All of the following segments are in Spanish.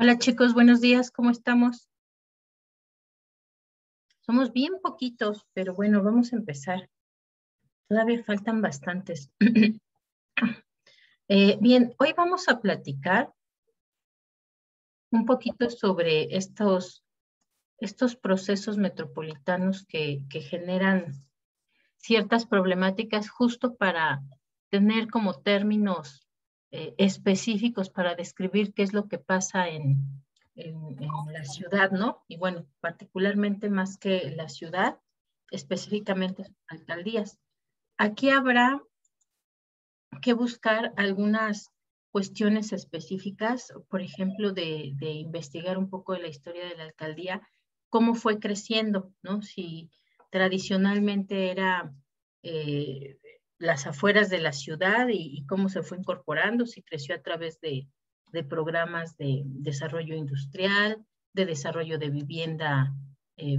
Hola chicos, buenos días, ¿cómo estamos? Somos bien poquitos, pero bueno, vamos a empezar. Todavía faltan bastantes. Bien, hoy vamos a platicar un poquito sobre estos procesos metropolitanos que generan ciertas problemáticas justo para tener como términos específicos para describir qué es lo que pasa en la ciudad, ¿no? Y bueno, particularmente más que la ciudad, específicamente alcaldías. Aquí habrá que buscar algunas cuestiones específicas, por ejemplo, de investigar un poco de la historia de la alcaldía, cómo fue creciendo, ¿no? Si tradicionalmente era eh, las afueras de la ciudad y cómo se fue incorporando, si creció a través de programas de desarrollo industrial, de desarrollo de vivienda, eh,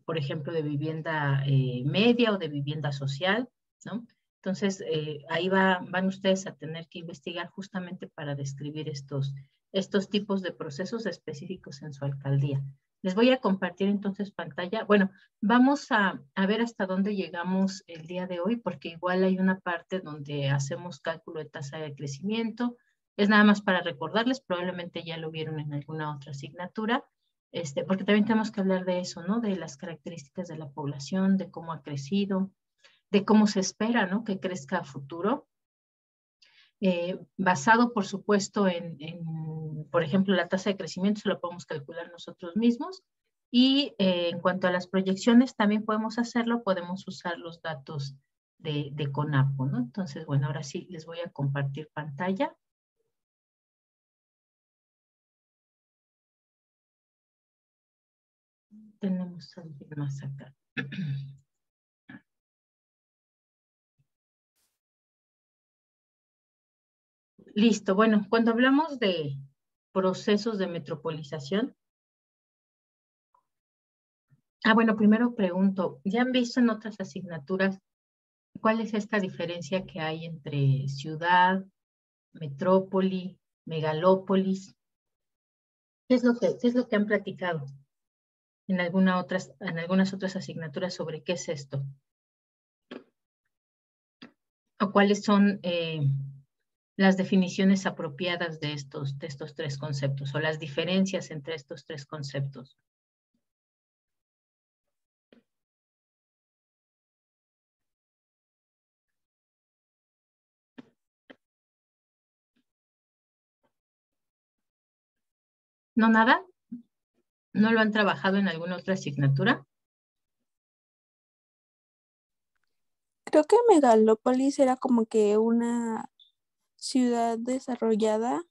por ejemplo, de vivienda media o de vivienda social, ¿no? Entonces, ahí van ustedes a tener que investigar justamente para describir estos tipos de procesos específicos en su alcaldía. Les voy a compartir entonces pantalla. Bueno, vamos a ver hasta dónde llegamos el día de hoy, porque igual hay una parte donde hacemos cálculo de tasa de crecimiento. Es nada más para recordarles, probablemente ya lo vieron en alguna otra asignatura, porque también tenemos que hablar de eso, ¿no? De las características de la población, de cómo ha crecido, de cómo se espera, ¿no? Que crezca a futuro, basado, por supuesto, por ejemplo, la tasa de crecimiento, se lo podemos calcular nosotros mismos, y en cuanto a las proyecciones, también podemos hacerlo, podemos usar los datos de CONAPO, ¿no? Entonces, bueno, ahora sí les voy a compartir pantalla. Tenemos alguien más acá. Listo, bueno, cuando hablamos de procesos de metropolización, bueno, primero pregunto, ¿ya han visto en otras asignaturas cuál es esta diferencia que hay entre ciudad, metrópoli, megalópolis? Qué es lo que han platicado en algunas otras asignaturas sobre qué es esto? ¿O cuáles son las definiciones apropiadas de estos tres conceptos o las diferencias entre estos tres conceptos? ¿No nada? ¿No lo han trabajado en alguna otra asignatura? Creo que Megalópolis era como que una ciudad desarrollada.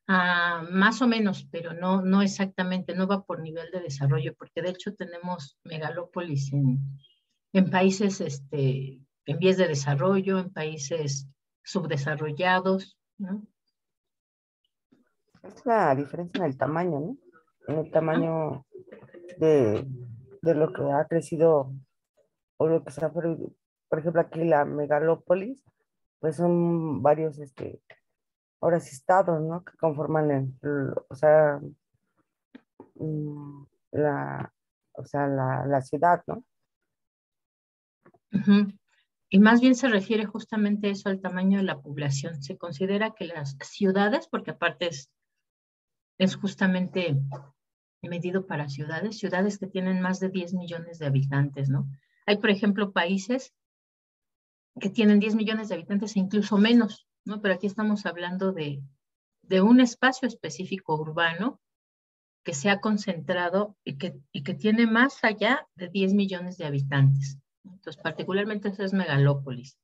Más o menos, pero no exactamente, no va por nivel de desarrollo, porque de hecho tenemos megalópolis en países en vías de desarrollo, en países subdesarrollados, ¿no? Es la diferencia en el tamaño, ¿no? En el Ajá. tamaño de, de lo que ha crecido o lo que se ha, por ejemplo, aquí la megalópolis, pues son varios, ahora sí estados, ¿no? Que conforman o sea, mm, la, o sea, la ciudad, ¿no? Ujú. Y más bien se refiere justamente eso al tamaño de la población. Se considera que las ciudades, porque aparte es justamente medido para ciudades, ciudades que tienen más de 10 millones de habitantes, ¿no? Hay, por ejemplo, países que tienen 10 millones de habitantes e incluso menos, ¿no? Pero aquí estamos hablando de un espacio específico urbano que se ha concentrado y que tiene más allá de 10 millones de habitantes. Entonces, particularmente eso es megalópolis.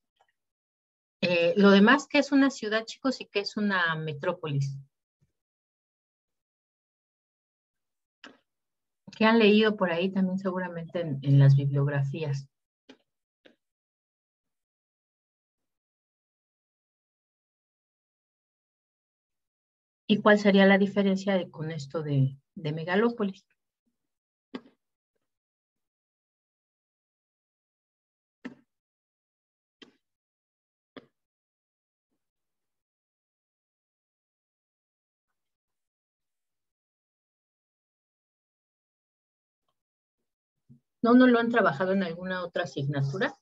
Lo demás, ¿qué es una ciudad, chicos, y qué es una metrópolis? Que han leído por ahí también seguramente en las bibliografías. ¿Y cuál sería la diferencia con esto de megalópolis? ¿No lo han trabajado en alguna otra asignatura?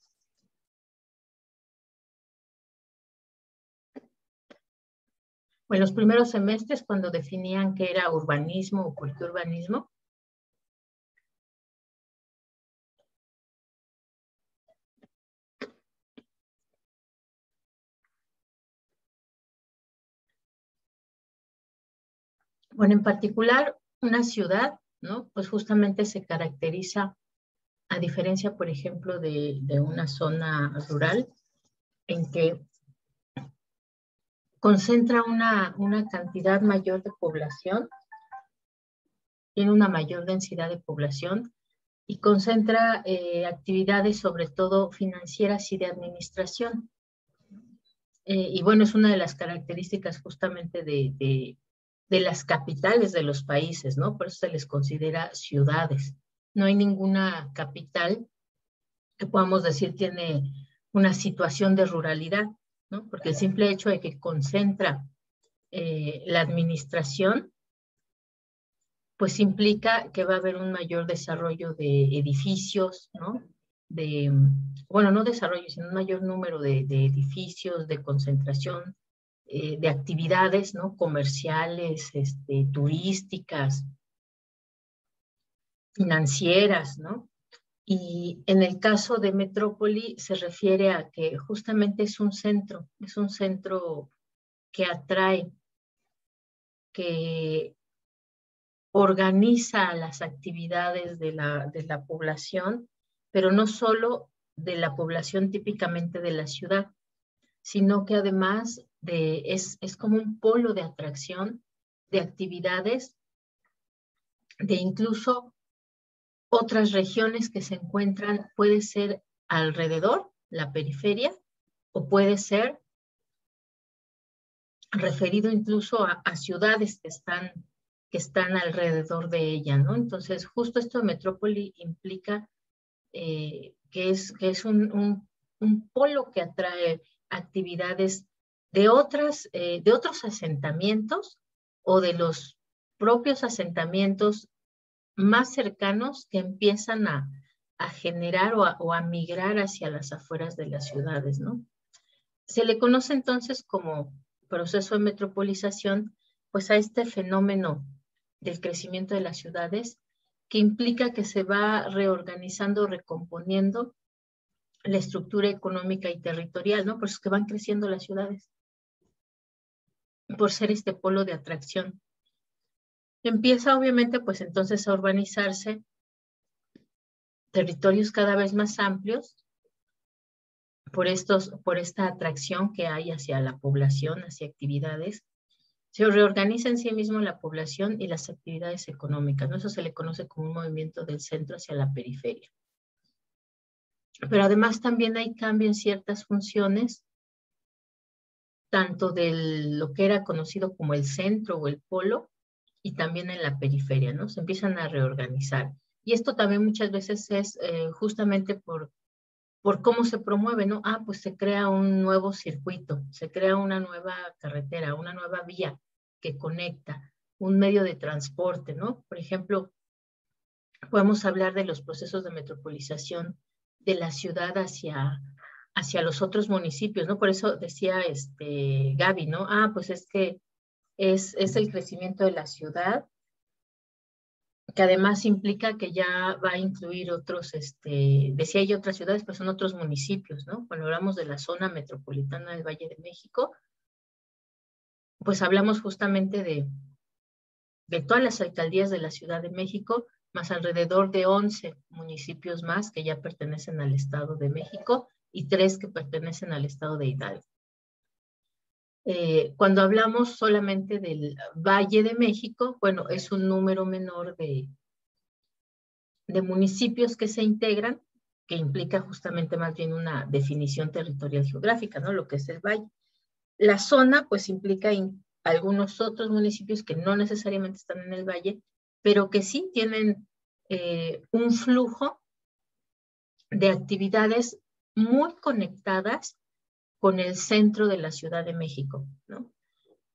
O en los primeros semestres, cuando definían qué era urbanismo o por qué urbanismo. Bueno, en particular, una ciudad, ¿no? Pues justamente se caracteriza, a diferencia, por ejemplo, de una zona rural, en que concentra una cantidad mayor de población, tiene una mayor densidad de población y concentra actividades sobre todo financieras y de administración. Y bueno, es una de las características justamente de las capitales de los países, ¿no? Por eso se les considera ciudades. No hay ninguna capital que podamos decir tiene una situación de ruralidad, ¿no? Porque el simple hecho de que concentra la administración, pues implica que va a haber un mayor desarrollo de edificios, ¿no? Bueno, no desarrollo, sino un mayor número de edificios, de concentración, de actividades, ¿no? Comerciales, turísticas, financieras, ¿no? Y en el caso de metrópoli se refiere a que justamente es un centro que atrae, que organiza las actividades de la población, pero no solo de la población típicamente de la ciudad, sino que además es como un polo de atracción de actividades de incluso otras regiones que se encuentran, puede ser alrededor, la periferia, o puede ser referido incluso a ciudades que están alrededor de ella, ¿no? Entonces, justo esto de metrópoli implica que es un polo que atrae actividades de otros asentamientos o de los propios asentamientos más cercanos que empiezan a generar o a migrar hacia las afueras de las ciudades, ¿no? Se le conoce entonces como proceso de metropolización, pues a este fenómeno del crecimiento de las ciudades que implica que se va reorganizando, recomponiendo la estructura económica y territorial, ¿no? Por eso es que van creciendo las ciudades, por ser este polo de atracción. Empieza obviamente pues entonces a urbanizarse territorios cada vez más amplios por esta atracción que hay hacia la población, hacia actividades. Se reorganiza en sí mismo la población y las actividades económicas, ¿no? Eso se le conoce como un movimiento del centro hacia la periferia. Pero además también hay cambio en ciertas funciones, tanto de lo que era conocido como el centro o el polo, y también en la periferia, ¿no? Se empiezan a reorganizar. Y esto también muchas veces es justamente por cómo se promueve, ¿no? Ah, pues se crea un nuevo circuito, se crea una nueva carretera, una nueva vía que conecta, un medio de transporte, ¿no? Por ejemplo, podemos hablar de los procesos de metropolización de la ciudad hacia los otros municipios, ¿no? Por eso decía Gaby, ¿no? Ah, pues es que es el crecimiento de la ciudad, que además implica que ya va a incluir otros, decía yo otras ciudades, pero son otros municipios, ¿no? Cuando hablamos de la zona metropolitana del Valle de México, pues hablamos justamente de todas las alcaldías de la Ciudad de México, más alrededor de 11 municipios más que ya pertenecen al Estado de México y 3 que pertenecen al Estado de Hidalgo. Cuando hablamos solamente del Valle de México, bueno, es un número menor de municipios que se integran, que implica justamente más bien una definición territorial geográfica, ¿no? Lo que es el valle. La zona, pues, implica algunos otros municipios que no necesariamente están en el valle, pero que sí tienen un flujo de actividades muy conectadas con el centro de la Ciudad de México, ¿no?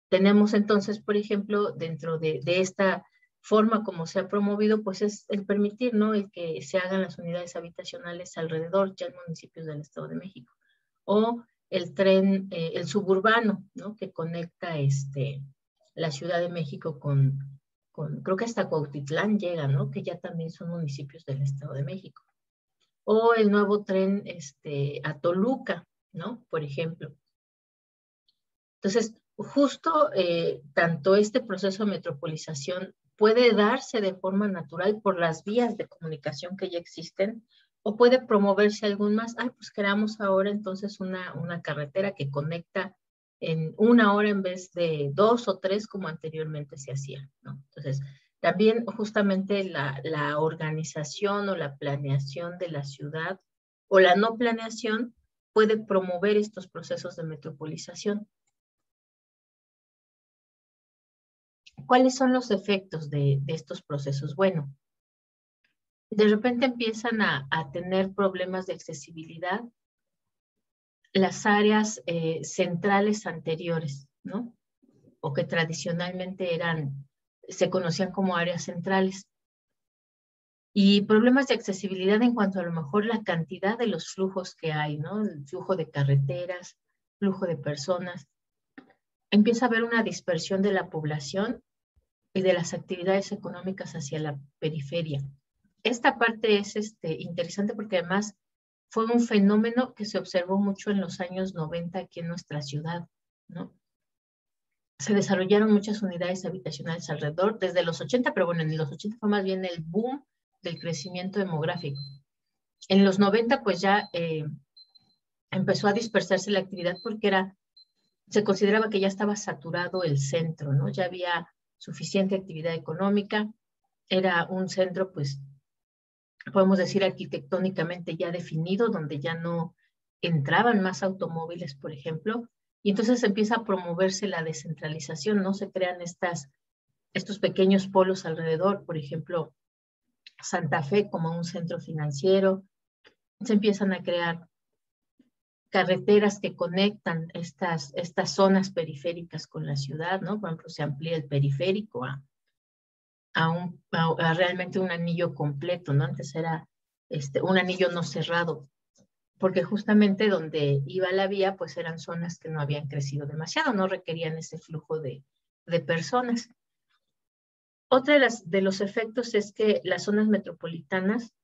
Tenemos entonces, por ejemplo, dentro de esta forma como se ha promovido, pues es el permitir, ¿no? El que se hagan las unidades habitacionales alrededor, ya en municipios del Estado de México. O el tren, el suburbano, ¿no? Que conecta la Ciudad de México con, creo que hasta Cuautitlán llega, ¿no? Que ya también son municipios del Estado de México. O el nuevo tren a Toluca, ¿no? Por ejemplo. Entonces, justo tanto este proceso de metropolización puede darse de forma natural por las vías de comunicación que ya existen, o puede promoverse algún más. Pues creamos ahora entonces una carretera que conecta en 1 hora en vez de 2 o 3 como anteriormente se hacía, ¿no? Entonces, también justamente la organización o la planeación de la ciudad o la no planeación puede promover estos procesos de metropolización. ¿Cuáles son los efectos de estos procesos? Bueno, de repente empiezan a tener problemas de accesibilidad las áreas centrales anteriores, ¿no? O que tradicionalmente se conocían como áreas centrales. Y problemas de accesibilidad en cuanto a lo mejor la cantidad de los flujos que hay, ¿no? El flujo de carreteras, flujo de personas. Empieza a haber una dispersión de la población y de las actividades económicas hacia la periferia. Esta parte es interesante porque además fue un fenómeno que se observó mucho en los años 90 aquí en nuestra ciudad, ¿no? Se desarrollaron muchas unidades habitacionales alrededor, desde los 80, pero bueno, en los 80 fue más bien el boom del crecimiento demográfico. En los 90 pues ya empezó a dispersarse la actividad porque se consideraba que ya estaba saturado el centro, ¿no? Ya había suficiente actividad económica, era un centro pues podemos decir arquitectónicamente ya definido, donde ya no entraban más automóviles, por ejemplo, y entonces empieza a promoverse la descentralización, ¿no? Se crean estos pequeños polos alrededor, por ejemplo, Santa Fe como un centro financiero, se empiezan a crear carreteras que conectan estas zonas periféricas con la ciudad, ¿no? Por ejemplo, se amplía el periférico a realmente un anillo completo, ¿no? Antes era un anillo no cerrado, porque justamente donde iba la vía, pues eran zonas que no habían crecido demasiado, no requerían ese flujo de personas. Otra de los efectos es que las zonas metropolitanas,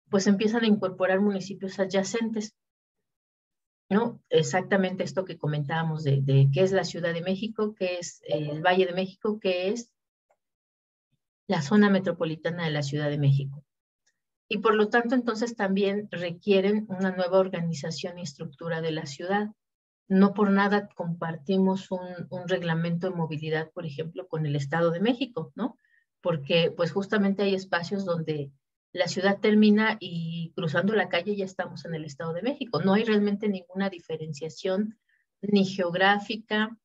pues empiezan a incorporar municipios adyacentes, ¿no? Exactamente esto que comentábamos de qué es la Ciudad de México, qué es el Valle de México, qué es la zona metropolitana de la Ciudad de México. Y por lo tanto, entonces también requieren una nueva organización y estructura de la ciudad. No por nada compartimos un reglamento de movilidad, por ejemplo, con el Estado de México, ¿no? Porque pues justamente hay espacios donde la ciudad termina y cruzando la calle ya estamos en el Estado de México. No hay realmente ninguna diferenciación ni geográfica,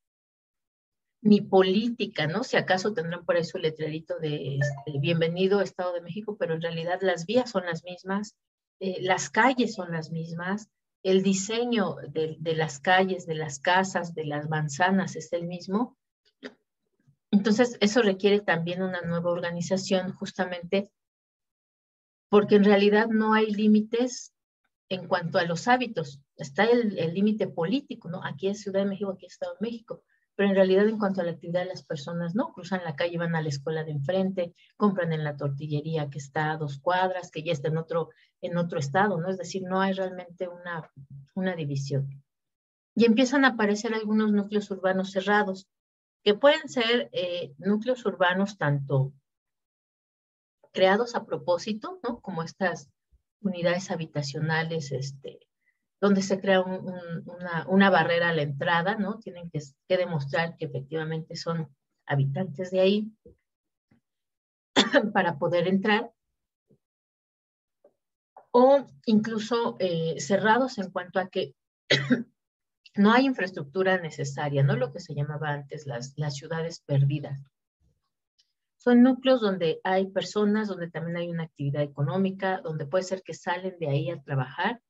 ni política, ¿no? Si acaso tendrán por eso el letrerito de bienvenido Estado de México, pero en realidad las vías son las mismas, las calles son las mismas, el diseño de las calles, de las casas, de las manzanas es el mismo. Entonces, eso requiere también una nueva organización justamente porque en realidad no hay límites en cuanto a los hábitos. Está el límite político, ¿no? Aquí es Ciudad de México, aquí es Estado de México. Pero en realidad en cuanto a la actividad de las personas, no, cruzan la calle, van a la escuela de enfrente, compran en la tortillería que está a 2 cuadras, que ya está en otro estado, ¿no? Es decir, no hay realmente una división. Y empiezan a aparecer algunos núcleos urbanos cerrados, que pueden ser núcleos urbanos tanto creados a propósito, ¿no? Como estas unidades habitacionales, donde se crea una barrera a la entrada, ¿no? Tienen que demostrar que efectivamente son habitantes de ahí para poder entrar. O incluso cerrados en cuanto a que no hay infraestructura necesaria, ¿no? Lo que se llamaba antes las ciudades perdidas. Son núcleos donde hay personas, donde también hay una actividad económica, donde puede ser que salen de ahí a trabajar,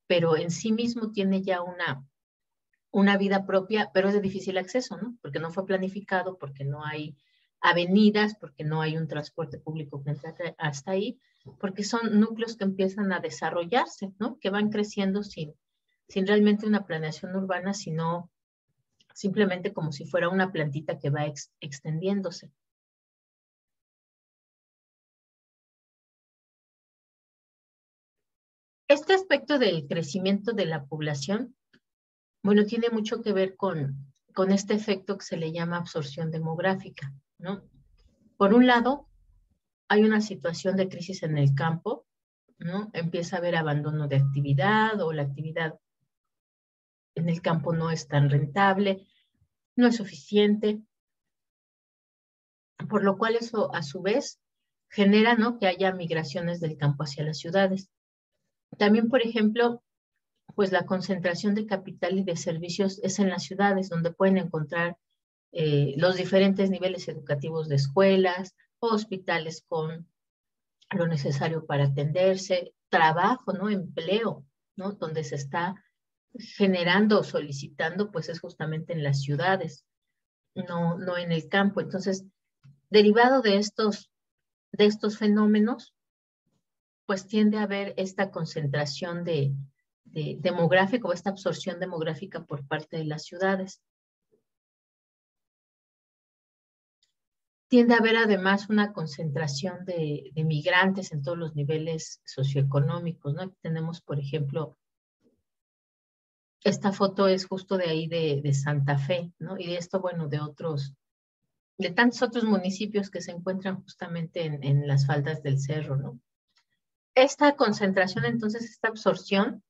pero en sí mismo tiene ya una vida propia, pero es de difícil acceso, ¿no? Porque no fue planificado, porque no hay avenidas, porque no hay un transporte público que entre hasta ahí, porque son núcleos que empiezan a desarrollarse, ¿no? Que van creciendo sin realmente una planeación urbana, sino simplemente como si fuera una plantita que va extendiéndose. Este aspecto del crecimiento de la población, bueno, tiene mucho que ver con este efecto que se le llama absorción demográfica, ¿no? Por un lado, hay una situación de crisis en el campo, ¿no? Empieza a haber abandono de actividad o la actividad en el campo no es tan rentable, no es suficiente, por lo cual eso a su vez genera, ¿no?, que haya migraciones del campo hacia las ciudades. También, por ejemplo, pues la concentración de capital y de servicios es en las ciudades, donde pueden encontrar los diferentes niveles educativos de escuelas, hospitales con lo necesario para atenderse, trabajo, ¿no?, empleo, ¿no?, donde se está generando o solicitando, pues es justamente en las ciudades, no en el campo. Entonces, derivado de estos fenómenos, pues tiende a haber esta concentración demográfica o esta absorción demográfica por parte de las ciudades. Tiende a haber además una concentración de migrantes en todos los niveles socioeconómicos, ¿no? Aquí tenemos, por ejemplo, esta foto es justo de ahí de Santa Fe, ¿no? Y de esto, bueno, de tantos otros municipios que se encuentran justamente en las faldas del cerro, ¿no? Esta concentración, entonces, esta absorción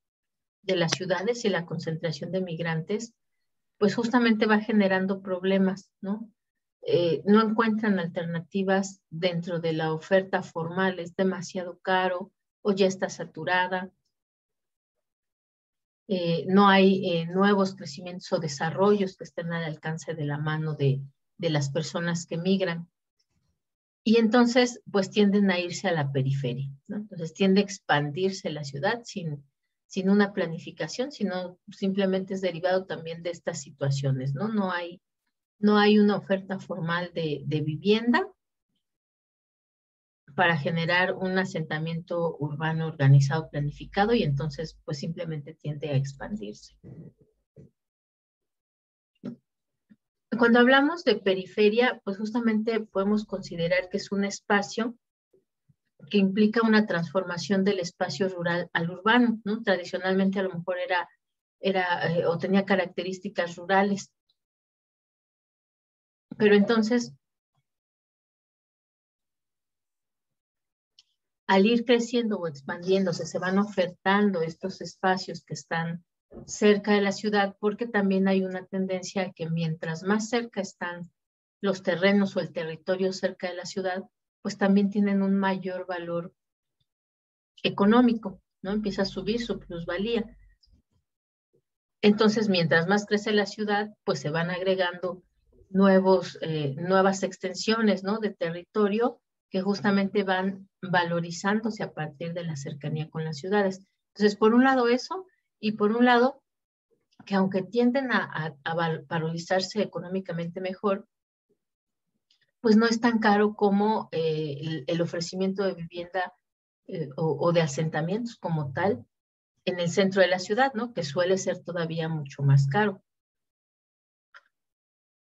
de las ciudades y la concentración de migrantes, pues justamente va generando problemas, ¿no? No encuentran alternativas dentro de la oferta formal, es demasiado caro o ya está saturada. No hay nuevos crecimientos o desarrollos que estén al alcance de la mano de las personas que migran. Y entonces, pues tienden a irse a la periferia, ¿no? Entonces tiende a expandirse la ciudad sin una planificación, sino simplemente es derivado también de estas situaciones, ¿no? No hay una oferta formal de vivienda para generar un asentamiento urbano organizado, planificado, y entonces pues simplemente tiende a expandirse. Cuando hablamos de periferia, pues justamente podemos considerar que es un espacio que implica una transformación del espacio rural al urbano, ¿no? Tradicionalmente a lo mejor era o tenía características rurales. Pero entonces, al ir creciendo o expandiéndose, se van ofertando estos espacios que están cerca de la ciudad, porque también hay una tendencia a que mientras más cerca están los terrenos o el territorio cerca de la ciudad, pues también tienen un mayor valor económico, ¿no? Empieza a subir su plusvalía. Entonces, mientras más crece la ciudad, pues se van agregando nuevas extensiones, ¿no?, de territorio que justamente van valorizándose a partir de la cercanía con las ciudades. Entonces, por un lado eso, y por un lado, que aunque tienden a valorizarse económicamente mejor, pues no es tan caro como el ofrecimiento de vivienda o de asentamientos como tal en el centro de la ciudad, ¿no?, que suele ser todavía mucho más caro.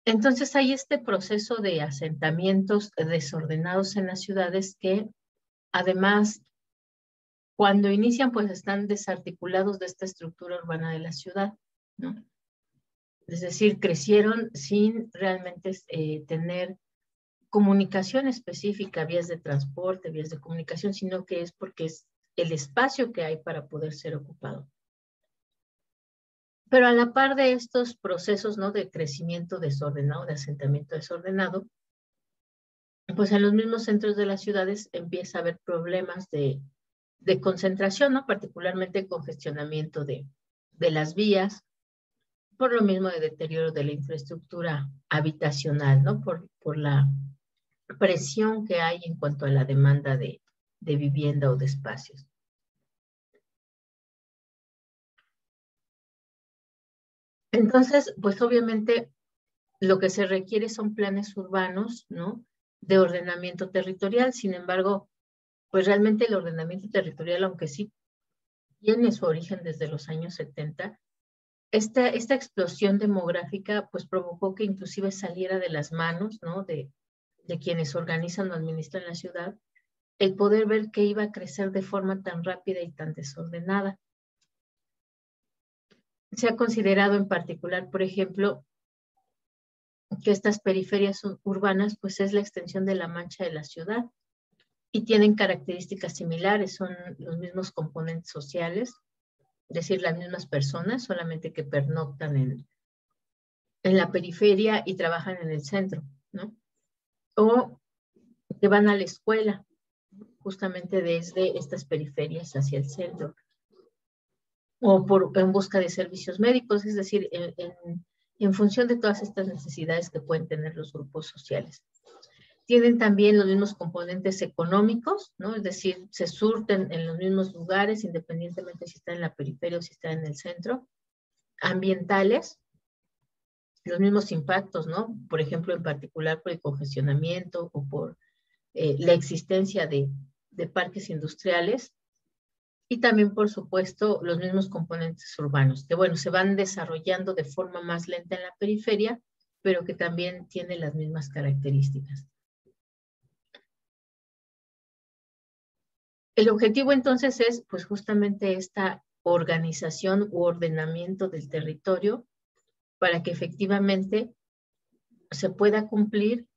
Entonces hay este proceso de asentamientos desordenados en las ciudades que además cuando inician pues están desarticulados de esta estructura urbana de la ciudad, ¿no? Es decir, crecieron sin realmente tener comunicación específica, vías de transporte, vías de comunicación, sino que es porque es el espacio que hay para poder ser ocupado. Pero a la par de estos procesos, ¿no?, de crecimiento desordenado, de asentamiento desordenado, pues en los mismos centros de las ciudades empieza a haber problemas de concentración, ¿no?, particularmente congestionamiento de las vías, por lo mismo de deterioro de la infraestructura habitacional, ¿no?, por la presión que hay en cuanto a la demanda de vivienda o de espacios. Entonces, pues obviamente lo que se requiere son planes urbanos, ¿no?, de ordenamiento territorial. Sin embargo, pues realmente el ordenamiento territorial, aunque sí tiene su origen desde los años 70, esta explosión demográfica pues provocó que inclusive saliera de las manos, ¿no?, de quienes organizan o administran la ciudad, el poder ver que iba a crecer de forma tan rápida y tan desordenada. Se ha considerado en particular, por ejemplo, que estas periferias urbanas pues es la extensión de la mancha de la ciudad y tienen características similares, son los mismos componentes sociales, es decir, las mismas personas, solamente que pernoctan en la periferia y trabajan en el centro, ¿no? O que van a la escuela, justamente desde estas periferias hacia el centro, o en busca de servicios médicos, es decir, en función de todas estas necesidades que pueden tener los grupos sociales. Tienen también los mismos componentes económicos, ¿no? Es decir, se surten en los mismos lugares, independientemente si están en la periferia o si están en el centro. Ambientales, los mismos impactos, ¿no? Por ejemplo, en particular por el congestionamiento o por la existencia de parques industriales. Y también, por supuesto, los mismos componentes urbanos, que bueno, se van desarrollando de forma más lenta en la periferia, pero que también tienen las mismas características. El objetivo entonces es pues justamente esta organización u ordenamiento del territorio para que efectivamente se pueda cumplir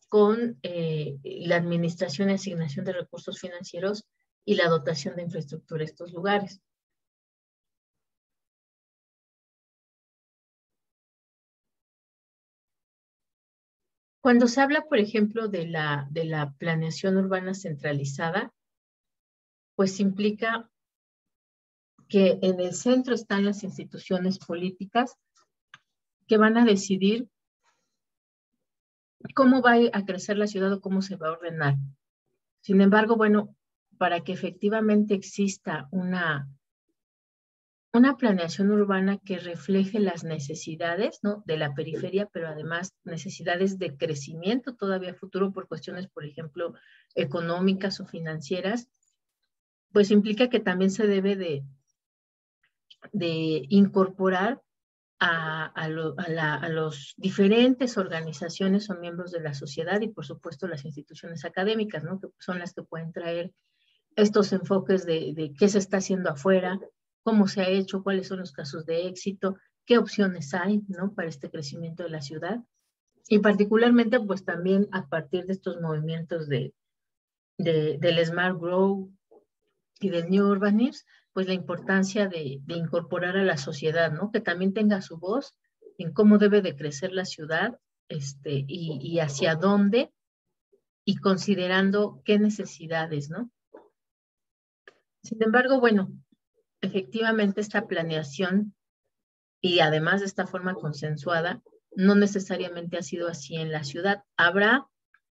con la administración y asignación de recursos financieros y la dotación de infraestructura a estos lugares. Cuando se habla, por ejemplo, de la planeación urbana centralizada, pues implica que en el centro están las instituciones políticas que van a decidir cómo va a crecer la ciudad o cómo se va a ordenar. Sin embargo, bueno, para que efectivamente exista una planeación urbana que refleje las necesidades, ¿no?, de la periferia, pero además necesidades de crecimiento todavía futuro por cuestiones, por ejemplo, económicas o financieras, pues implica que también se debe de incorporar a los diferentes organizaciones o miembros de la sociedad y por supuesto las instituciones académicas, ¿no?, que son las que pueden traer estos enfoques de qué se está haciendo afuera, cómo se ha hecho, cuáles son los casos de éxito, qué opciones hay, ¿no?, para este crecimiento de la ciudad. Y particularmente, pues también a partir de estos movimientos del Smart Growth y del New Urbanism, pues la importancia de incorporar a la sociedad, ¿no?, que también tenga su voz en cómo debe de crecer la ciudad y hacia dónde y considerando qué necesidades, ¿no? Sin embargo, bueno, efectivamente esta planeación y además de esta forma consensuada, no necesariamente ha sido así en la ciudad. Habrá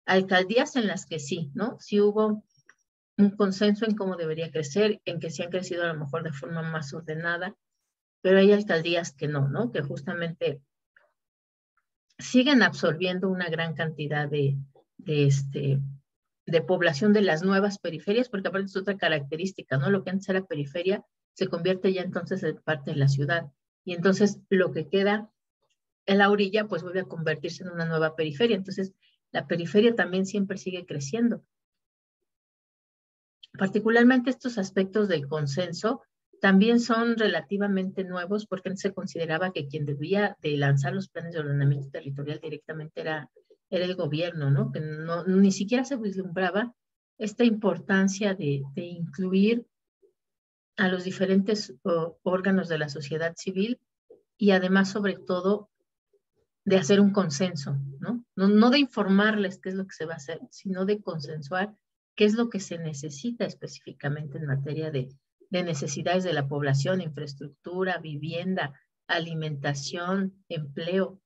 alcaldías en las que sí, ¿no? Sí hubo un consenso en cómo debería crecer, en que sí han crecido a lo mejor de forma más ordenada, pero hay alcaldías que no, ¿no? Que justamente siguen absorbiendo una gran cantidad de población de las nuevas periferias, porque aparte es otra característica, ¿no? Lo que antes era periferia se convierte ya entonces en parte de la ciudad. Y entonces lo que queda en la orilla, pues vuelve a convertirse en una nueva periferia. Entonces, la periferia también siempre sigue creciendo. Particularmente estos aspectos del consenso también son relativamente nuevos porque antes se consideraba que quien debía de lanzar los planes de ordenamiento territorial directamente era el gobierno, ¿no? Que ni siquiera se vislumbraba esta importancia de incluir a los diferentes órganos de la sociedad civil y además, sobre todo, de hacer un consenso, ¿no? No de informarles qué es lo que se va a hacer, sino de consensuar qué es lo que se necesita específicamente en materia de necesidades de la población, infraestructura, vivienda, alimentación, empleo.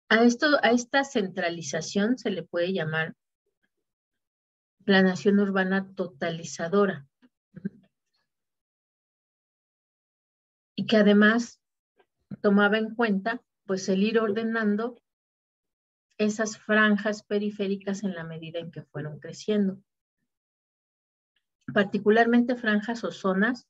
A esta centralización se le puede llamar planeación urbana totalizadora. Y que además tomaba en cuenta pues el ir ordenando esas franjas periféricas en la medida en que fueron creciendo. Particularmente franjas o zonas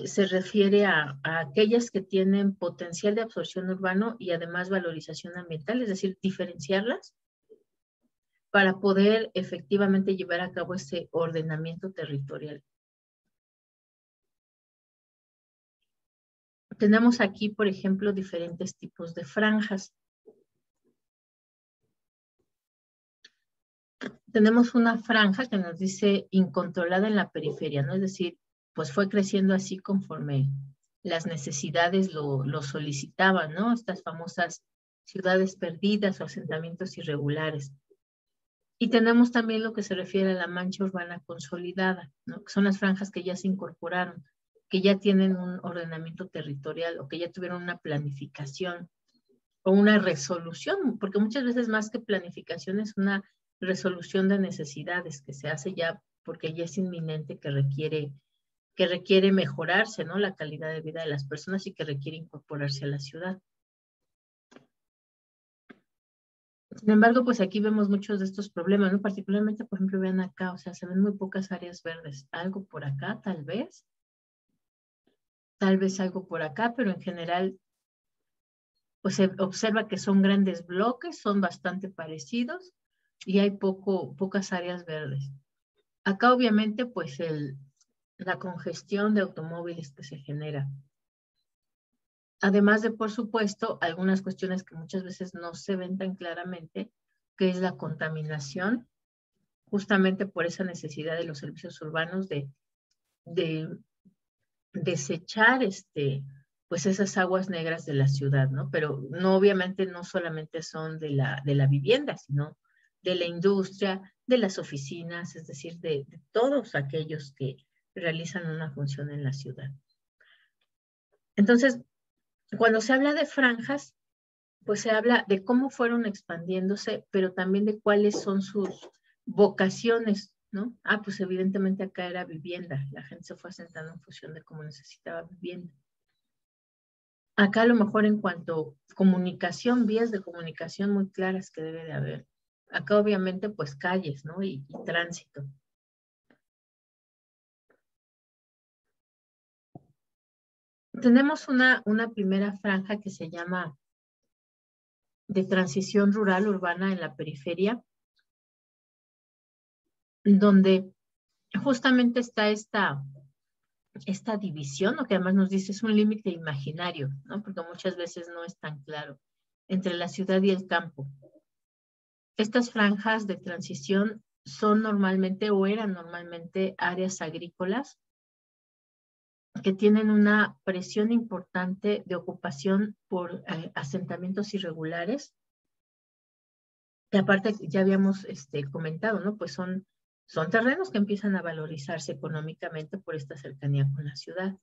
se refiere a aquellas que tienen potencial de absorción urbano y además valorización ambiental, es decir, diferenciarlas para poder efectivamente llevar a cabo ese ordenamiento territorial. Tenemos aquí, por ejemplo, diferentes tipos de franjas. Tenemos una franja que nos dice incontrolada en la periferia, ¿no? Es decir, pues fue creciendo así conforme las necesidades lo solicitaban, ¿no? Estas famosas ciudades perdidas o asentamientos irregulares. Y tenemos también lo que se refiere a la mancha urbana consolidada, ¿no? Que son las franjas que ya se incorporaron, que ya tienen un ordenamiento territorial o que ya tuvieron una planificación o una resolución, porque muchas veces más que planificación es una resolución de necesidades que se hace ya porque ya es inminente que requiere mejorarse, ¿no? La calidad de vida de las personas y que requiere incorporarse a la ciudad. Sin embargo, pues aquí vemos muchos de estos problemas, ¿no? Particularmente, por ejemplo, vean acá, o sea, se ven muy pocas áreas verdes. Algo por acá, tal vez algo por acá, pero en general, pues se observa que son grandes bloques, son bastante parecidos y hay pocas áreas verdes. Acá obviamente pues la congestión de automóviles que se genera. Además de, por supuesto, algunas cuestiones que muchas veces no se ven tan claramente, que es la contaminación, justamente por esa necesidad de los servicios urbanos de desechar pues esas aguas negras de la ciudad, ¿no? Pero no, obviamente no solamente son de la vivienda, sino de la industria, de las oficinas, es decir, de todos aquellos que realizan una función en la ciudad. Entonces, cuando se habla de franjas, pues se habla de cómo fueron expandiéndose, pero también de cuáles son sus vocaciones, ¿no? Pues evidentemente acá era vivienda, la gente se fue asentando en función de cómo necesitaba vivienda. Acá a lo mejor en cuanto a comunicación, vías de comunicación muy claras que debe de haber. Acá obviamente pues calles, ¿no? Y tránsito. Tenemos una primera franja que se llama de transición rural urbana en la periferia, donde justamente está esta división, lo que además nos dice es un límite imaginario, ¿no? Porque muchas veces no es tan claro, entre la ciudad y el campo. Estas franjas de transición son normalmente o eran normalmente áreas agrícolas que tienen una presión importante de ocupación por asentamientos irregulares, que aparte ya habíamos comentado, ¿no? Pues son terrenos que empiezan a valorizarse económicamente por esta cercanía con la ciudad.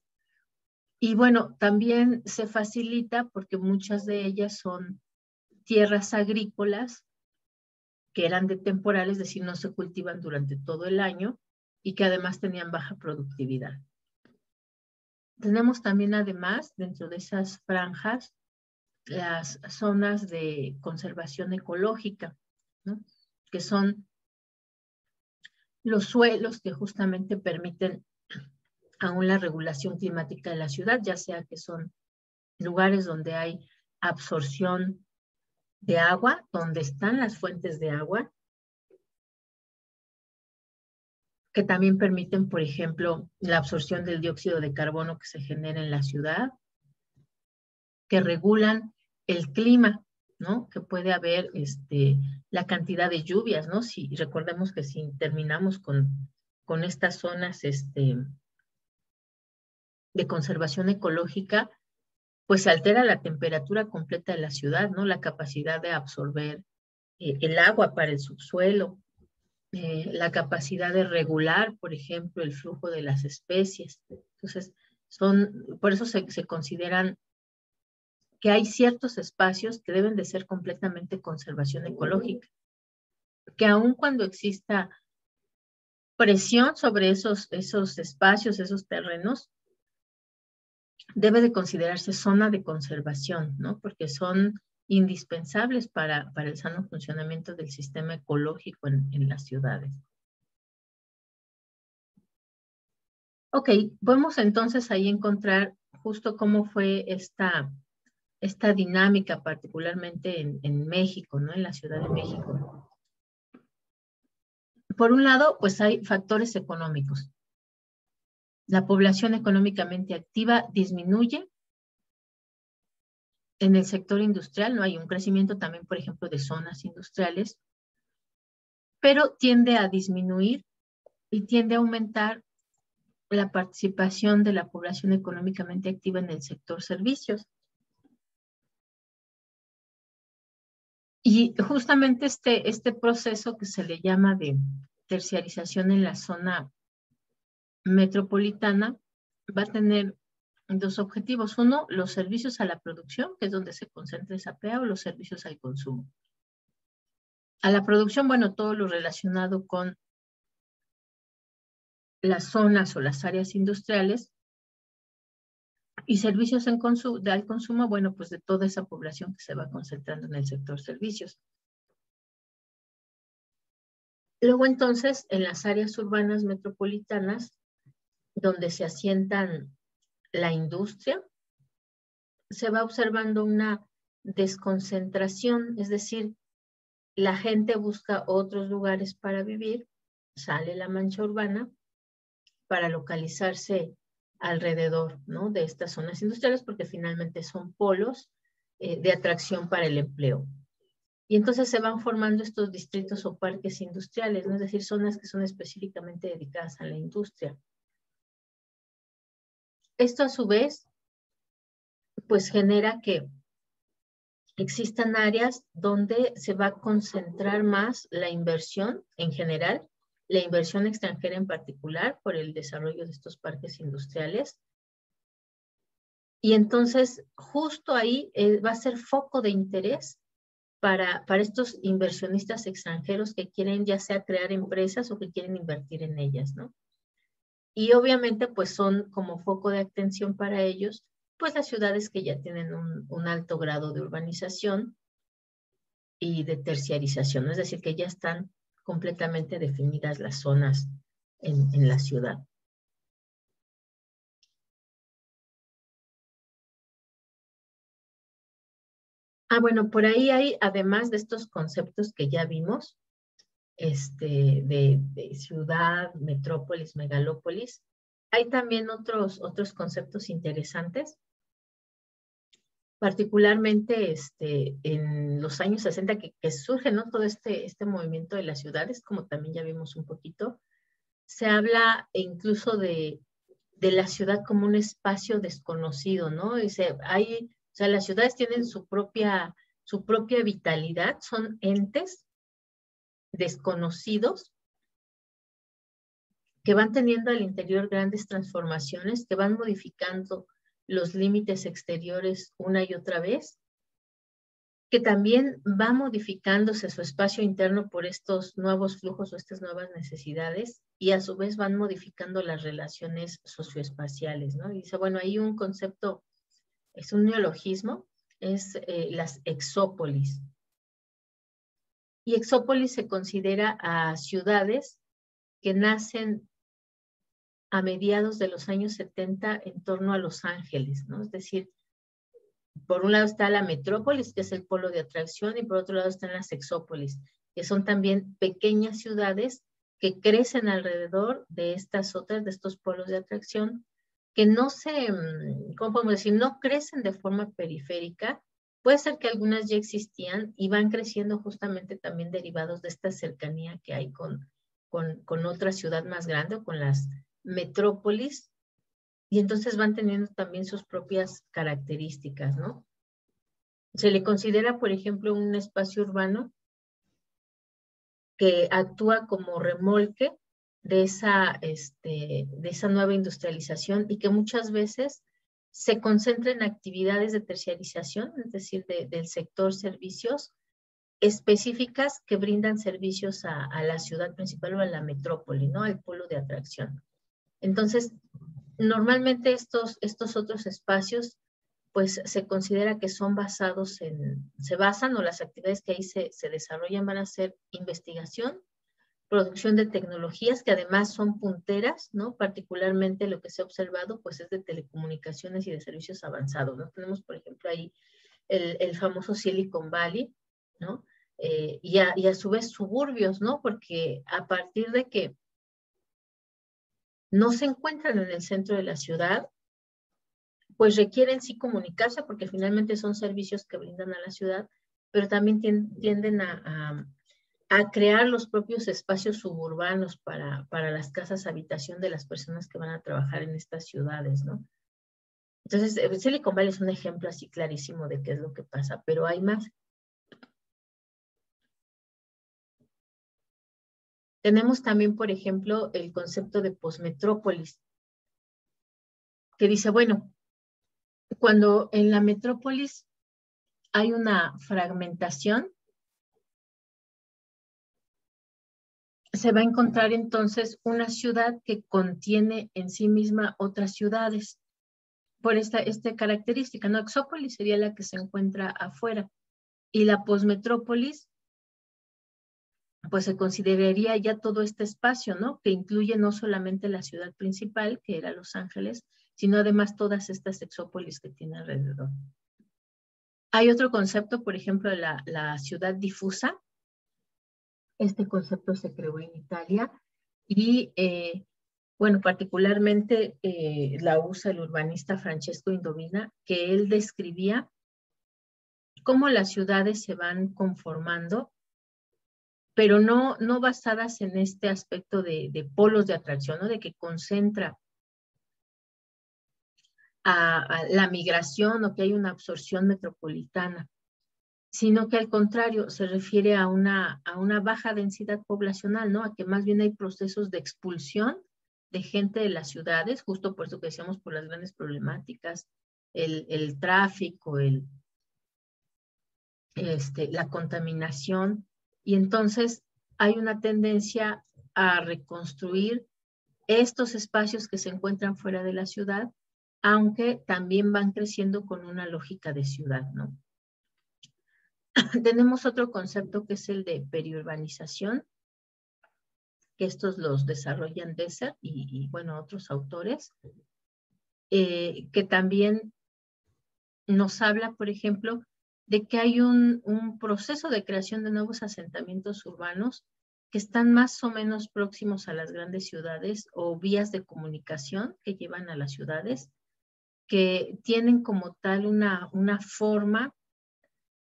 Y bueno, también se facilita porque muchas de ellas son tierras agrícolas que eran de temporal, es decir, no se cultivan durante todo el año y que además tenían baja productividad. Tenemos también además dentro de esas franjas las zonas de conservación ecológica, ¿no? Que son los suelos que justamente permiten aún la regulación climática de la ciudad, ya sea que son lugares donde hay absorción de agua, donde están las fuentes de agua, que también permiten, por ejemplo, la absorción del dióxido de carbono que se genera en la ciudad, que regulan el clima, ¿no? Que puede haber la cantidad de lluvias, ¿no? Si recordemos que si terminamos con estas zonas de conservación ecológica, pues se altera la temperatura completa de la ciudad, ¿no? La capacidad de absorber el agua para el subsuelo, la capacidad de regular, por ejemplo, el flujo de las especies. Entonces, por eso se consideran que hay ciertos espacios que deben de ser completamente conservación ecológica, que aun cuando exista presión sobre esos espacios, esos terrenos, debe de considerarse zona de conservación, ¿no? Porque son indispensables para el sano funcionamiento del sistema ecológico en las ciudades. Ok, podemos entonces ahí encontrar justo cómo fue esta dinámica, particularmente en México, ¿no? En la Ciudad de México. Por un lado, pues hay factores económicos. La población económicamente activa disminuye. En el sector industrial no hay un crecimiento también, por ejemplo, de zonas industriales, pero tiende a disminuir y tiende a aumentar la participación de la población económicamente activa en el sector servicios. Y justamente este proceso que se le llama de terciarización en la zona metropolitana va a tener dos objetivos. Uno, los servicios a la producción, que es donde se concentra esa PEA, o los servicios al consumo. A la producción, bueno, todo lo relacionado con las zonas o las áreas industriales, y servicios al consumo, bueno, pues de toda esa población que se va concentrando en el sector servicios. Luego entonces, en las áreas urbanas metropolitanas, donde se asientan la industria, se va observando una desconcentración, es decir, la gente busca otros lugares para vivir, sale la mancha urbana para localizarse alrededor, ¿no? De estas zonas industriales, porque finalmente son polos de atracción para el empleo. Y entonces se van formando estos distritos o parques industriales, ¿no? Es decir, zonas que son específicamente dedicadas a la industria. Esto a su vez, pues genera que existan áreas donde se va a concentrar más la inversión en general, la inversión extranjera en particular, por el desarrollo de estos parques industriales. Y entonces, justo ahí va a ser foco de interés para estos inversionistas extranjeros que quieren ya sea crear empresas o que quieren invertir en ellas, ¿no? Y obviamente, pues son como foco de atención para ellos, pues las ciudades que ya tienen un alto grado de urbanización y de terciarización, es decir, que ya están completamente definidas las zonas en la ciudad. Bueno, por ahí hay, además de estos conceptos que ya vimos, de ciudad, metrópolis, megalópolis, hay también otros conceptos interesantes, particularmente en los años 60 que surge, ¿no? Todo este movimiento de las ciudades, como también ya vimos un poquito, se habla incluso de la ciudad como un espacio desconocido, ¿no? O sea, las ciudades tienen su propia vitalidad, son entes desconocidos que van teniendo al interior grandes transformaciones, que van modificando los límites exteriores una y otra vez, que también va modificándose su espacio interno por estos nuevos flujos o estas nuevas necesidades, y a su vez van modificando las relaciones socioespaciales, ¿no? Y dice, bueno, hay un concepto, es un neologismo, es las exópolis. Y exópolis se considera a ciudades que nacen a mediados de los años 70 en torno a Los Ángeles, ¿no? Es decir, por un lado está la metrópolis, que es el polo de atracción, y por otro lado están las exópolis, que son también pequeñas ciudades que crecen alrededor de estas otras, de estos polos de atracción, que no ¿cómo podemos decir? No crecen de forma periférica. Puede ser que algunas ya existían y van creciendo justamente también derivados de esta cercanía que hay con otra ciudad más grande o con las metrópolis, y entonces van teniendo también sus propias características, ¿no? Se le considera, por ejemplo, un espacio urbano que actúa como remolque de esa nueva industrialización, y que muchas veces se concentra en actividades de terciarización, es decir, del sector servicios específicas que brindan servicios a la ciudad principal o a la metrópoli, ¿no? Al polo de atracción. Entonces, normalmente estos otros espacios pues se considera que son basados se basan o las actividades que ahí se desarrollan van a ser investigación, producción de tecnologías que además son punteras, ¿no? Particularmente lo que se ha observado, pues es de telecomunicaciones y de servicios avanzados, ¿no? Tenemos, por ejemplo, ahí el famoso Silicon Valley, ¿no? Y a su vez suburbios, ¿no? Porque a partir de que no se encuentran en el centro de la ciudad, pues requieren sí comunicarse porque finalmente son servicios que brindan a la ciudad, pero también tienden a crear los propios espacios suburbanos para las casas habitación de las personas que van a trabajar en estas ciudades, ¿no? Entonces, Silicon Valley es un ejemplo así clarísimo de qué es lo que pasa, pero hay más. Tenemos también, por ejemplo, el concepto de posmetrópolis, que dice, bueno, cuando en la metrópolis hay una fragmentación, se va a encontrar entonces una ciudad que contiene en sí misma otras ciudades. Por esta característica, ¿no? Exópolis sería la que se encuentra afuera. Y la posmetrópolis, pues se consideraría ya todo este espacio, ¿no? Que incluye no solamente la ciudad principal, que era Los Ángeles, sino además todas estas exópolis que tiene alrededor. Hay otro concepto, por ejemplo, la ciudad difusa. Este concepto se creó en Italia y, bueno, particularmente la usa el urbanista Francesco Indovina, que él describía cómo las ciudades se van conformando, pero no basadas en este aspecto de polos de atracción, ¿no? De que concentra a la migración o que hay una absorción metropolitana, sino que al contrario se refiere a una baja densidad poblacional, ¿no? A que más bien hay procesos de expulsión de gente de las ciudades, justo por eso que decíamos, por las grandes problemáticas, el tráfico, la contaminación, y entonces hay una tendencia a reconstruir estos espacios que se encuentran fuera de la ciudad, aunque también van creciendo con una lógica de ciudad, ¿no? Tenemos otro concepto que es el de periurbanización, que estos los desarrollan Dessert y bueno, otros autores, que también nos habla, por ejemplo, de que hay un proceso de creación de nuevos asentamientos urbanos que están más o menos próximos a las grandes ciudades o vías de comunicación que llevan a las ciudades, que tienen como tal una forma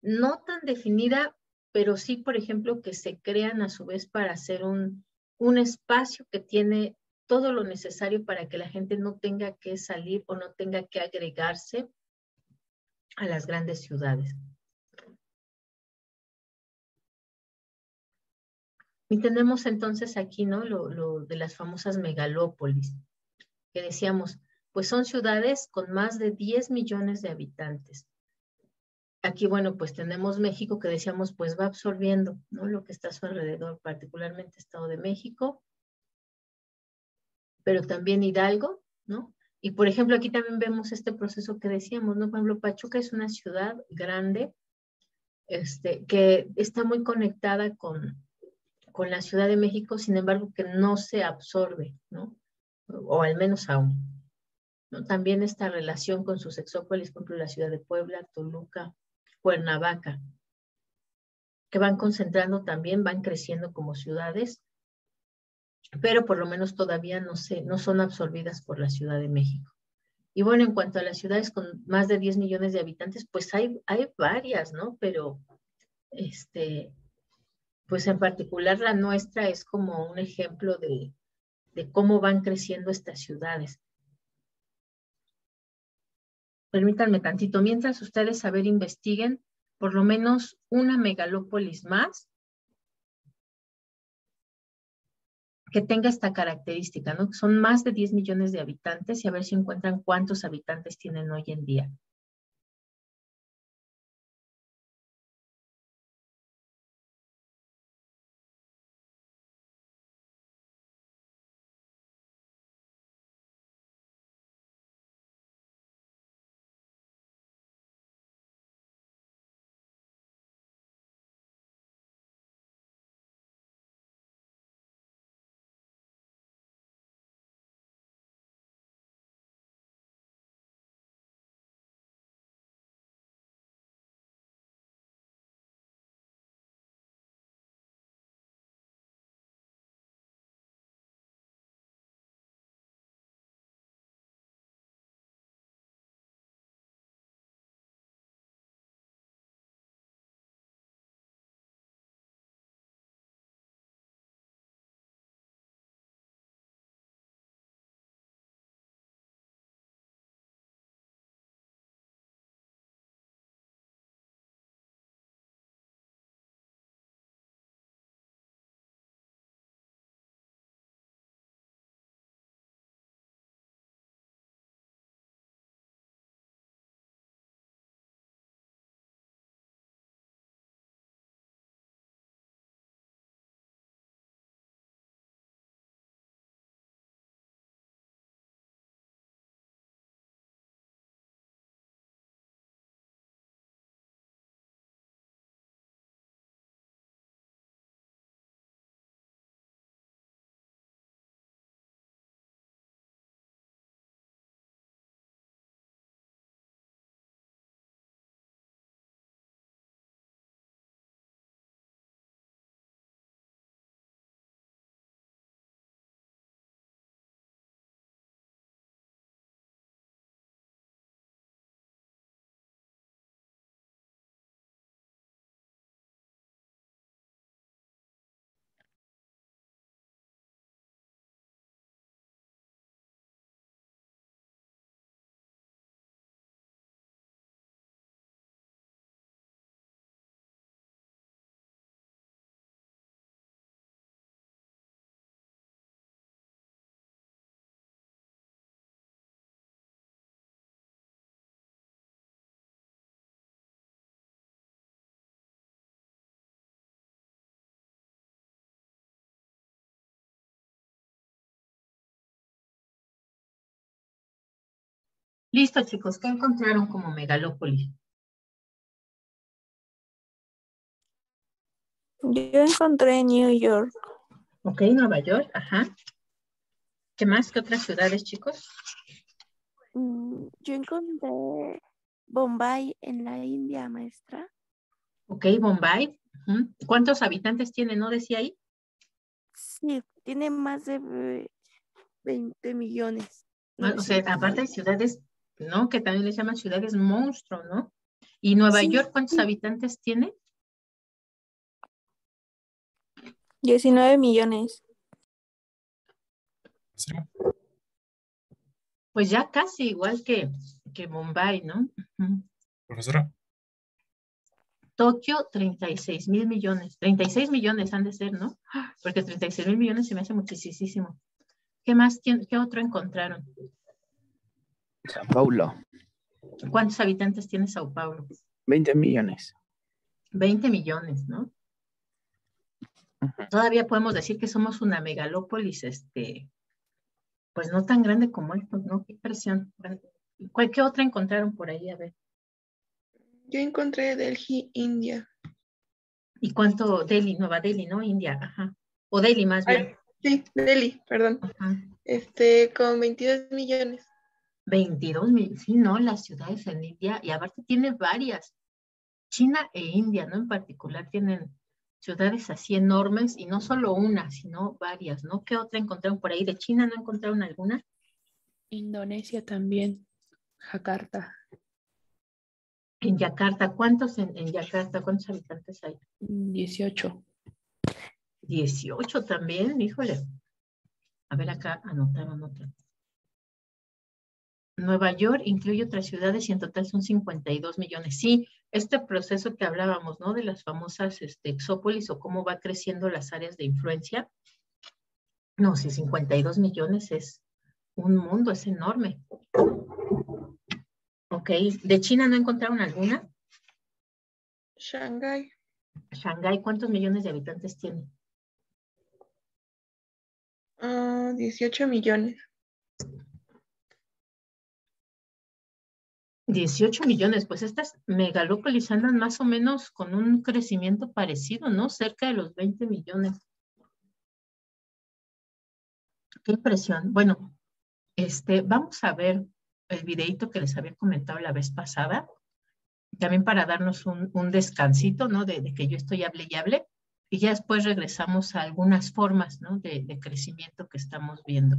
no tan definida, pero sí, por ejemplo, que se crean a su vez para hacer un espacio que tiene todo lo necesario para que la gente no tenga que salir o no tenga que agregarse a las grandes ciudades. Y tenemos entonces aquí, ¿no? Lo de las famosas megalópolis, que decíamos, pues son ciudades con más de 10 millones de habitantes. Aquí, bueno, pues tenemos México que decíamos, pues va absorbiendo, ¿no? Lo que está a su alrededor, particularmente Estado de México, pero también Hidalgo, ¿no? Y por ejemplo, aquí también vemos este proceso que decíamos, ¿no? Por ejemplo, Pachuca es una ciudad grande, que está muy conectada con la Ciudad de México, sin embargo, que no se absorbe, ¿no? O al menos aún, ¿no? También esta relación con sus exópolis, por ejemplo, la ciudad de Puebla, Toluca, Cuernavaca, que van concentrando también, van creciendo como ciudades, pero por lo menos todavía no son absorbidas por la Ciudad de México. Y bueno, en cuanto a las ciudades con más de 10 millones de habitantes, pues hay varias, ¿no? Pero, pues en particular la nuestra es como un ejemplo de cómo van creciendo estas ciudades. Permítanme tantito, mientras ustedes investiguen por lo menos una megalópolis más que tenga esta característica, ¿no? Son más de 10 millones de habitantes y a ver si encuentran cuántos habitantes tienen hoy en día. Listo, chicos, ¿qué encontraron como megalópolis? Yo encontré New York. Ok, Nueva York, ajá. ¿Qué más? ¿Qué otras ciudades, chicos? Yo encontré Bombay en la India, maestra. Ok, Bombay. Ujú. ¿Cuántos habitantes tiene? ¿No decía ahí? Sí, tiene más de 20 millones. Ah, o sea, 900 aparte hay mil. ciudades, ¿no? Que también les llaman ciudades monstruo, ¿no? ¿Y Nueva Sí, York cuántos habitantes tiene? 19 millones. Sí, Pues ya casi igual que Bombay, ¿no? Ujú. profesora. Tokio, 36 mil millones. 36 millones han de ser, ¿no? Porque 36 mil millones se me hace muchísimo. ¿Qué más? ¿Qué otro encontraron? Sao Paulo, ¿Cuántos habitantes tiene Sao Paulo? 20 millones. 20 millones, ¿no? Ujú. Todavía podemos decir que somos una megalópolis, pues no tan grande como estos, ¿no? Qué impresión. ¿Qué otra encontraron por ahí? A ver. Yo encontré Delhi, India. ¿Y cuánto? Delhi, Nueva Delhi, ¿no? India, ajá. O Delhi más Ay, bien. sí, Delhi, perdón. Ajá. Con 22 millones. 22 mil, sí, ¿no? Las ciudades en India, y aparte tiene varias. China e India, ¿no? En particular tienen ciudades así enormes, y no solo una, sino varias, ¿no? ¿Qué otra encontraron por ahí? ¿De China no encontraron alguna? Indonesia también, Jakarta, En Yakarta, ¿cuántos en Yakarta? ¿Cuántos habitantes hay? 18. 18 también, híjole. A ver, acá anotaron otra. Nueva York incluye otras ciudades y en total son 52 millones. Sí, este proceso que hablábamos, ¿no? De las famosas exópolis o cómo va creciendo las áreas de influencia. No, si 52 millones es un mundo, es enorme. Ok, ¿de China no encontraron alguna? Shanghái, Shanghái, ¿cuántos millones de habitantes tiene? 18 millones. 18 millones, pues estas megalópolis andan más o menos con un crecimiento parecido, ¿no? Cerca de los 20 millones. Qué impresión. Bueno, vamos a ver el videito que les había comentado la vez pasada, también para darnos un descansito, ¿no? De que yo estoy hable y hable, y ya después regresamos a algunas formas, ¿no? De crecimiento que estamos viendo.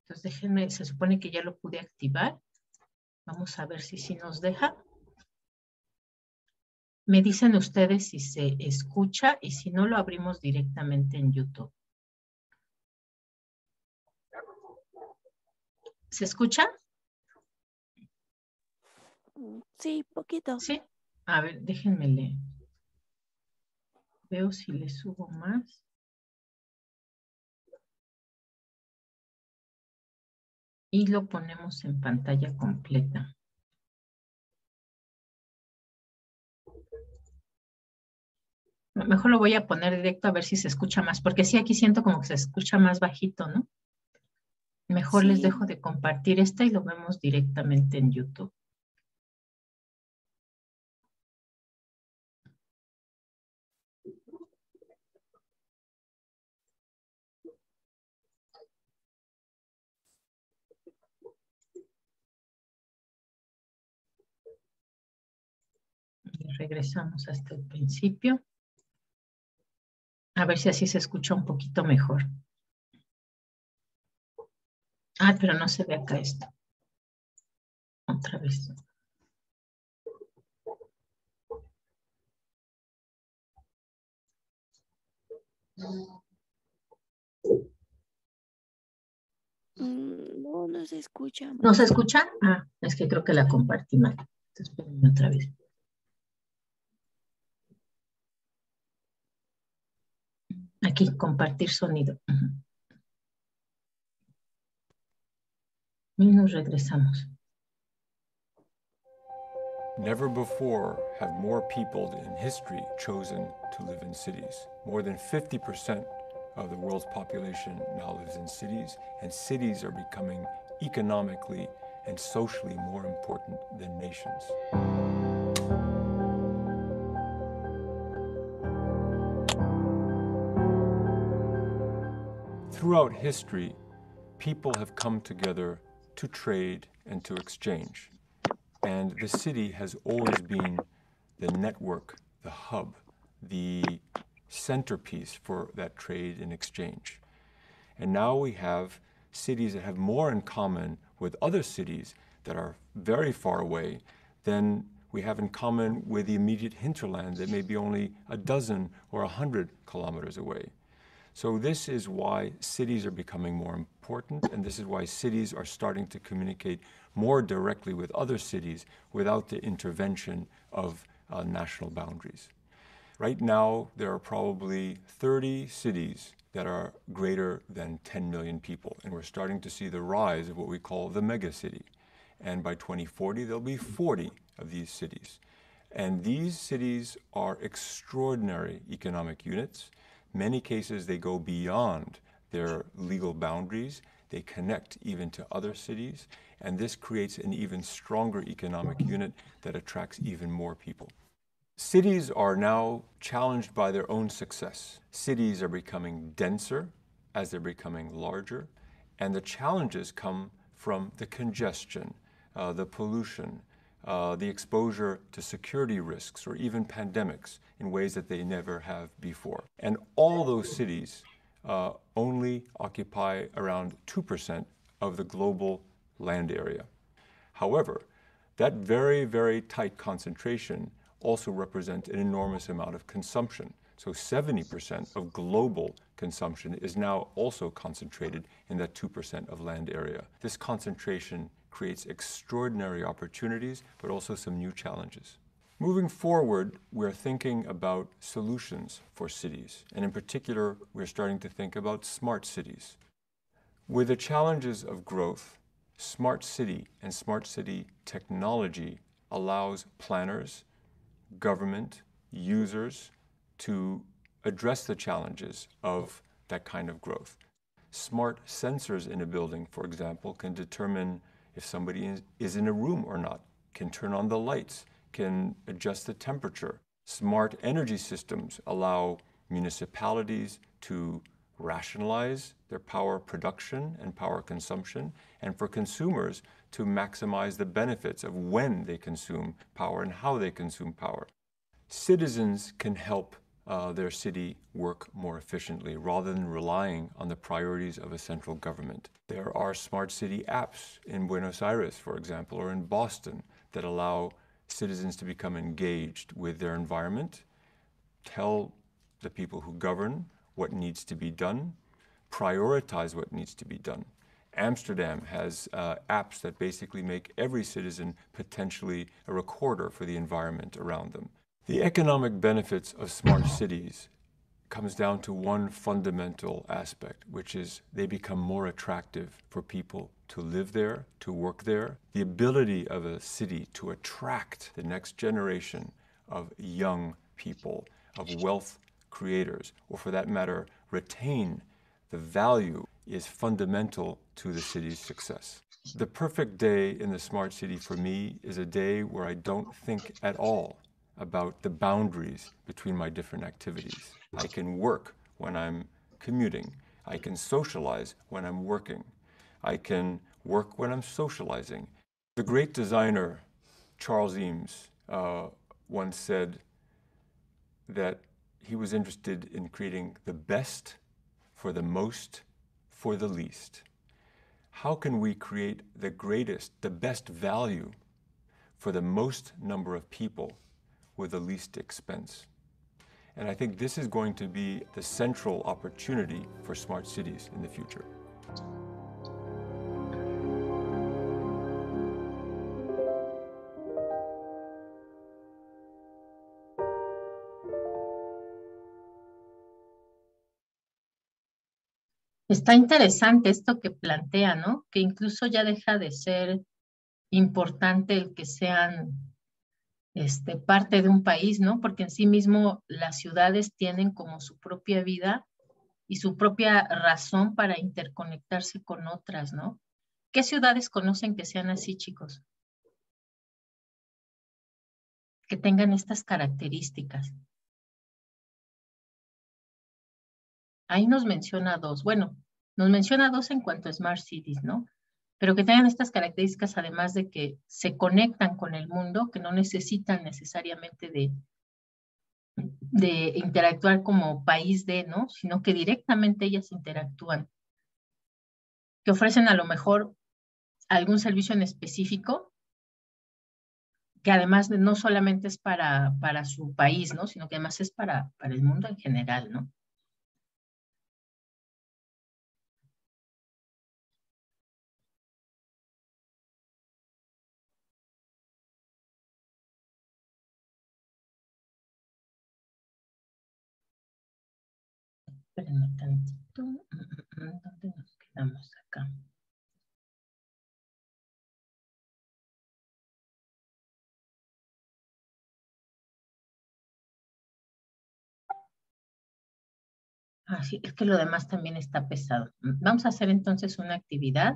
Entonces déjenme, se supone que ya lo pude activar. Vamos a ver si nos deja. Me dicen ustedes si se escucha y si no lo abrimos directamente en YouTube. ¿Se escucha? Sí, poquito. Sí. A ver, déjenme leer. Veo si le subo más. Y lo ponemos en pantalla completa. Mejor lo voy a poner directo a ver si se escucha más, porque sí, aquí siento como que se escucha más bajito, ¿no? Mejor les Sí. dejo de compartir y lo vemos directamente en YouTube. Y regresamos hasta el principio. A ver si así se escucha un poquito mejor. Ah, pero no se ve acá esto. Otra vez. No se escucha, ¿No se maestra. escucha? Ah, es que creo que la compartí mal. Entonces, espérenme otra vez. Aquí, compartir sonido. Y nos regresamos. Never before have more people in history chosen to live in cities. More than 50% of the world's population now lives in cities, and cities are becoming economically and socially more important than nations. Throughout history, people have come together to trade and to exchange. And the city has always been the network, the hub, the centerpiece for that trade and exchange. And now we have cities that have more in common with other cities that are very far away than we have in common with the immediate hinterland that may be only a dozen or 100 kilometers away. So this is why cities are becoming more important, and this is why cities are starting to communicate more directly with other cities without the intervention of national boundaries. Right now, there are probably 30 cities that are greater than 10 million people, and we're starting to see the rise of what we call the megacity. And by 2040, there'll be 40 of these cities. And these cities are extraordinary economic units. Many cases, they go beyond their legal boundaries. They connect even to other cities, and this creates an even stronger economic unit that attracts even more people. Cities are now challenged by their own success. Cities are becoming denser as they're becoming larger, and the challenges come from the congestion, the pollution, the exposure to security risks or even pandemics in ways that they never have before. And all those cities only occupy around 2% of the global land area. However, that very, very tight concentration also represents an enormous amount of consumption. So 70% of global consumption is now also concentrated in that 2% of land area. This concentration creates extraordinary opportunities, but also some new challenges. Moving forward, we're thinking about solutions for cities, and in particular, we're starting to think about smart cities. With the challenges of growth, smart city and smart city technology allows planners, government, users to address the challenges of that kind of growth. Smart sensors in a building, for example, can determine if somebody is in a room or not, can turn on the lights, can adjust the temperature. Smart energy systems allow municipalities to rationalize their power production and power consumption, and for consumers to maximize the benefits of when they consume power and how they consume power. Citizens can help their city work more efficiently rather than relying on the priorities of a central government. There are smart city apps in Buenos Aires, for example, or in Boston that allow citizens to become engaged with their environment, tell the people who govern what needs to be done, prioritize what needs to be done. Amsterdam has apps that basically make every citizen potentially a recorder for the environment around them. The economic benefits of smart cities comes down to one fundamental aspect, which is they become more attractive for people to live there, to work there. The ability of a city to attract the next generation of young people, of wealth creators, or for that matter, retain the value is fundamental to the city's success. The perfect day in the smart city for me is a day where I don't think at all about the boundaries between my different activities. I can work when I'm commuting. I can socialize when I'm working. I can work when I'm socializing. The great designer Charles Eames once said that he was interested in creating the best for the most for the least. How can we create the greatest, the best value for the most number of people with the least expense? And I think this is going to be the central opportunity for smart cities in the future. Está interesante esto que plantea, ¿no? Que incluso ya deja de ser importante el que sean parte de un país, ¿no? Porque en sí mismo las ciudades tienen como su propia vida y su propia razón para interconectarse con otras, ¿no? ¿Qué ciudades conocen que sean así, chicos? Que tengan estas características. Ahí nos menciona dos. Bueno, nos menciona dos en cuanto a Smart Cities, ¿no? Pero que tengan estas características, además de que se conectan con el mundo, que no necesitan necesariamente de interactuar como país ¿no? Sino que directamente ellas interactúan. Que ofrecen a lo mejor algún servicio en específico, que además no solamente es para su país, ¿no? Sino que además es para el mundo en general, ¿no? Espérenme tantito. ¿Dónde nos quedamos acá? Ah, sí, es que lo demás también está pesado. Vamos a hacer entonces una actividad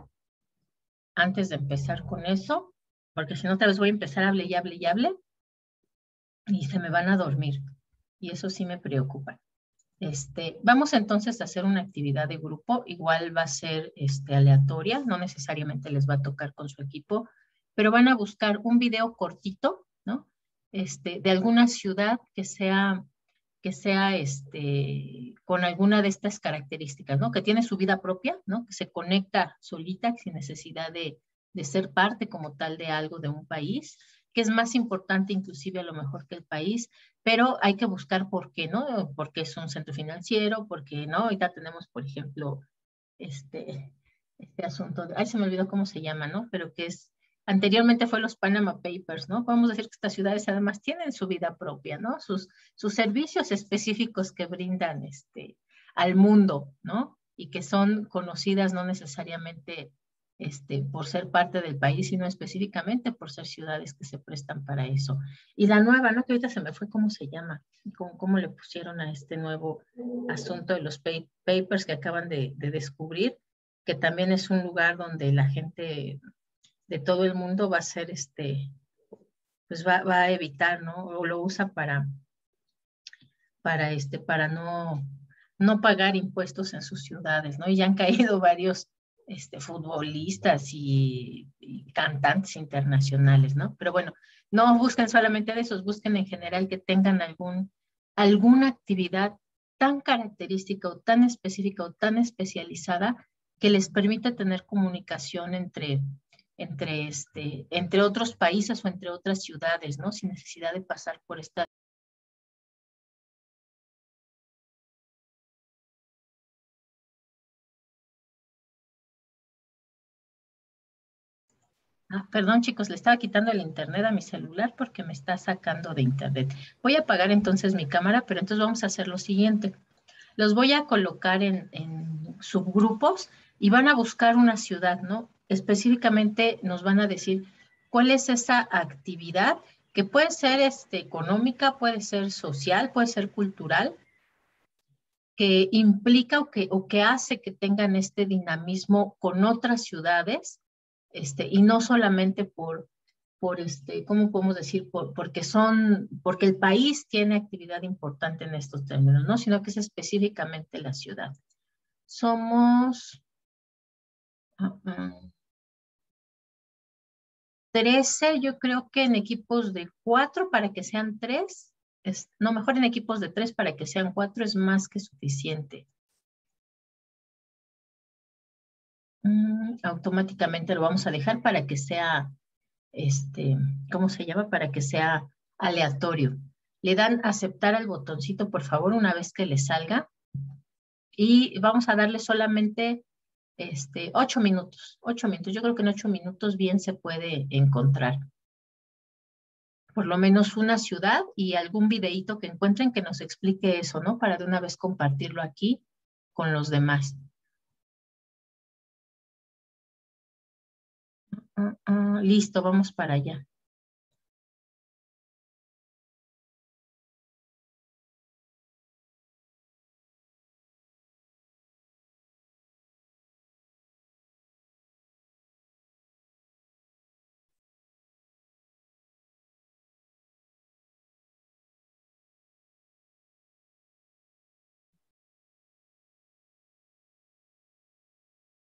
antes de empezar con eso, porque si no, otra vez voy a empezar, hable y hable y hable, y se me van a dormir. Y eso sí me preocupa. Vamos entonces a hacer una actividad de grupo, igual va a ser aleatoria, no necesariamente les va a tocar con su equipo, pero van a buscar un video cortito, ¿no? De alguna ciudad que sea con alguna de estas características, ¿no? Que tiene su vida propia, ¿no? Que se conecta solita, sin necesidad de ser parte como tal de algo, de un país, que es más importante inclusive a lo mejor que el país, pero hay que buscar por qué, ¿no? Porque es un centro financiero, porque, ¿no? Ahorita tenemos, por ejemplo, este asunto, ay, se me olvidó cómo se llama, ¿no? Pero que es, anteriormente fue los Panama Papers, ¿no? Podemos decir que estas ciudades además tienen su vida propia, ¿no? Sus servicios específicos que brindan al mundo, ¿no? Y que son conocidas no necesariamente por ser parte del país, sino específicamente por ser ciudades que se prestan para eso. Y la nueva, ¿no? Que ahorita se me fue cómo se llama, cómo le pusieron a este nuevo asunto de los papers que acaban de descubrir, que también es un lugar donde la gente de todo el mundo va a ser pues va a evitar, ¿no? O lo usa para no pagar impuestos en sus ciudades, ¿no? Y ya han caído varios futbolistas y cantantes internacionales, ¿no? Pero bueno, no busquen solamente de esos, busquen en general que tengan alguna actividad tan característica o tan específica o tan especializada que les permita tener comunicación entre otros países o entre otras ciudades, ¿no? Sin necesidad de pasar por esta. Perdón, chicos, le estaba quitando el internet a mi celular porque me está sacando de internet. Voy a apagar entonces mi cámara, pero entonces vamos a hacer lo siguiente. Los voy a colocar en subgrupos y van a buscar una ciudad, ¿no? Específicamente nos van a decir cuál es esa actividad que puede ser económica, puede ser social, puede ser cultural, que implica o que hace que tengan este dinamismo con otras ciudades, y no solamente ¿cómo podemos decir? Porque el país tiene actividad importante en estos términos, ¿no? Sino que es específicamente la ciudad. Somos 13, yo creo que en equipos de 4 para que sean 3, no, mejor en equipos de 3 para que sean 4 es más que suficiente. Automáticamente lo vamos a dejar para que sea, ¿cómo se llama? Para que sea aleatorio. Le dan aceptar al botoncito, por favor, una vez que le salga. Y vamos a darle solamente 8 minutos. 8 minutos. Yo creo que en 8 minutos bien se puede encontrar. Por lo menos una ciudad y algún videíto que encuentren que nos explique eso, ¿no? Para de una vez compartirlo aquí con los demás. Listo, vamos para allá.